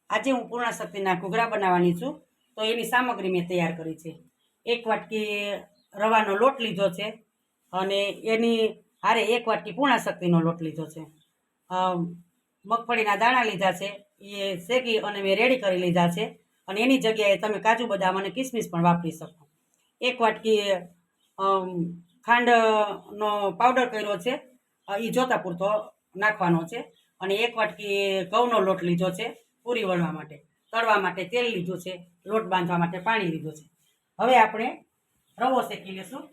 આજે હું પૂર્ણાશક્તિના ઘૂઘરા બનાવવાની છું। તો એની સામગ્રી મેં તૈયાર કરી છે। 1 વાટકી રવાનો લોટ લીધો છે અને એની હારે 1 વાટકી પૂર્ણાશક્તિનો લોટ લીધો છે। મગફળીના દાણા લીધા છે, એ શેકી અને મેં રેડી કરી લીધા છે અને એની જગ્યાએ તમે કાજુ બદામ અને કિસમિસ પણ વાપરી શકો। 1 વાટકી ખાંડનો પાવડર કર્યો છે, એ જોતા પૂરતો નાખવાનો છે અને 1 વાટકી ઘઉંનો લોટ લીધો છે પૂરી વળવા માટે। તળવા માટે તેલ લીધું છે, લોટ બાંધવા માટે પાણી લીધું છે। હવે આપણે રવો શેકી લઈશું।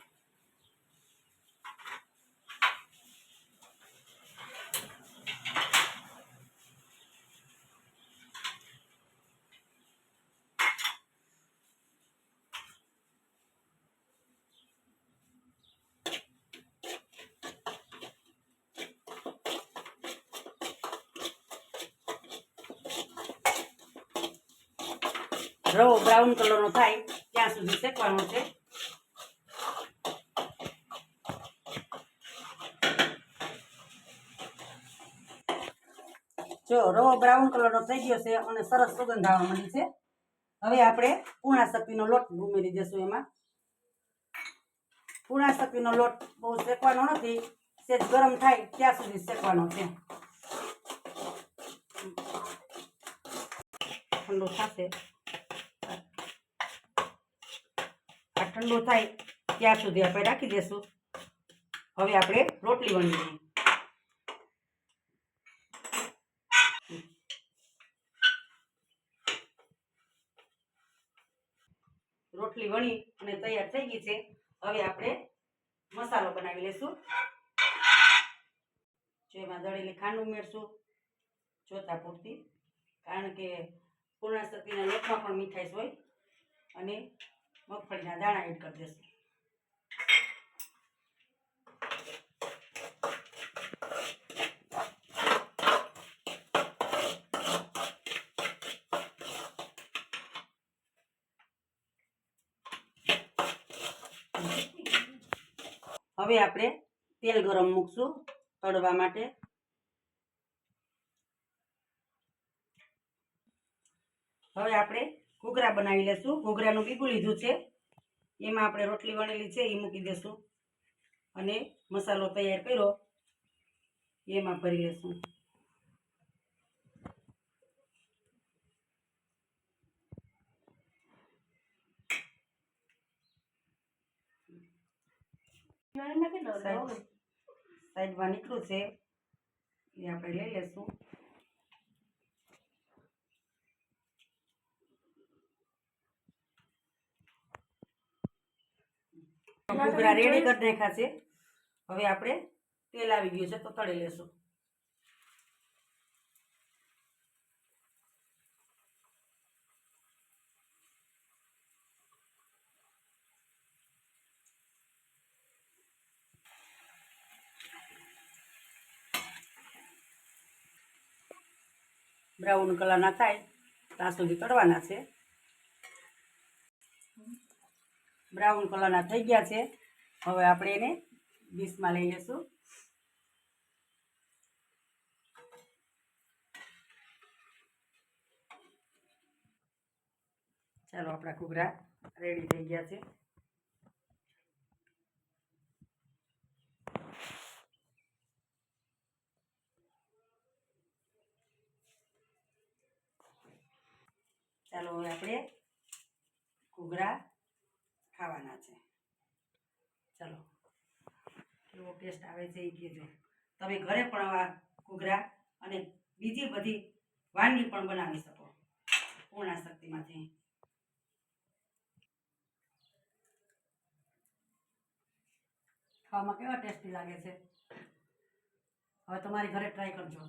રવો બ્રાઉન કલરનો થાય ત્યાં સુધી શેકવાનો છે। જો રવો બ્રાઉન કલરનો થઈ ગયો છે અને સરસ સુગંધ આવવા માંડી છે। હવે આપણે પૂર્ણાશક્તિનો લોટ ઉમેરી દઈશું એમાં। પૂર્ણાશક્તિનો લોટ બહુ શેકવાનો નથી, સેજ ગરમ થાય ત્યાં સુધી શેકવાનો છે। ઠંડો થશે, આ ઠંડો થાય ત્યાં સુધી આપણે રાખી દઈશું। હવે આપણે રોટલી વણી લઈએ। રોટલી વણી અને તૈયાર થઈ ગઈ છે। હવે આપણે મસાલો બનાવી લઈશું। જેમાં દળેલી ખાંડ ઉમેરશું જોતા પૂરતી, કારણ કે પૂર્ણાશક્તિના લોટમાં પણ મીઠાશ હોય, અને મગફળીના દાણા એડ કરી દઈશું। હવે આપણે તેલ ગરમ મૂકશું તળવા માટે। હવે આપણે ઘૂઘરા બનાવી લઈશું। ઘૂઘરાનું બીબું લીધું છે, એમાં આપણે રોટલી વણેલી છે એ મૂકી દઈશું અને મસાલો તૈયાર કર્યો એમાં ભરી લઈશું। સાઈડમાં નીકળું છે એ આપણે લઈ લઈશું। ઘૂઘરા રેડી કરી નાખ્યા છે। હવે આપણે તેલ આવી ગયું છે તો તળી લેશું। બ્રાઉન કલરના થાય ત્યાં સુધી તળવાના છે। બ્રાઉન કલરના થઈ ગયા છે। હવે આપણે એને ડીશમાં લઈ લઈશું। ચાલો, આપણા ઘૂઘરા રેડી થઈ ગયા છે। ચાલો, હવે આપણે ઘૂઘરા ખાવાના છે। ચાલો, કેવો ટેસ્ટ આવે છે એ કહેજો। તમે ઘરે પણ આવા ઘૂઘરા અને બીજી બધી વાનગી પણ બનાવી શકો પૂર્ણાશક્તિમાંથી। ખાવામાં કેવા ટેસ્ટી લાગે છે, હવે તમારી ઘરે ટ્રાય કરજો।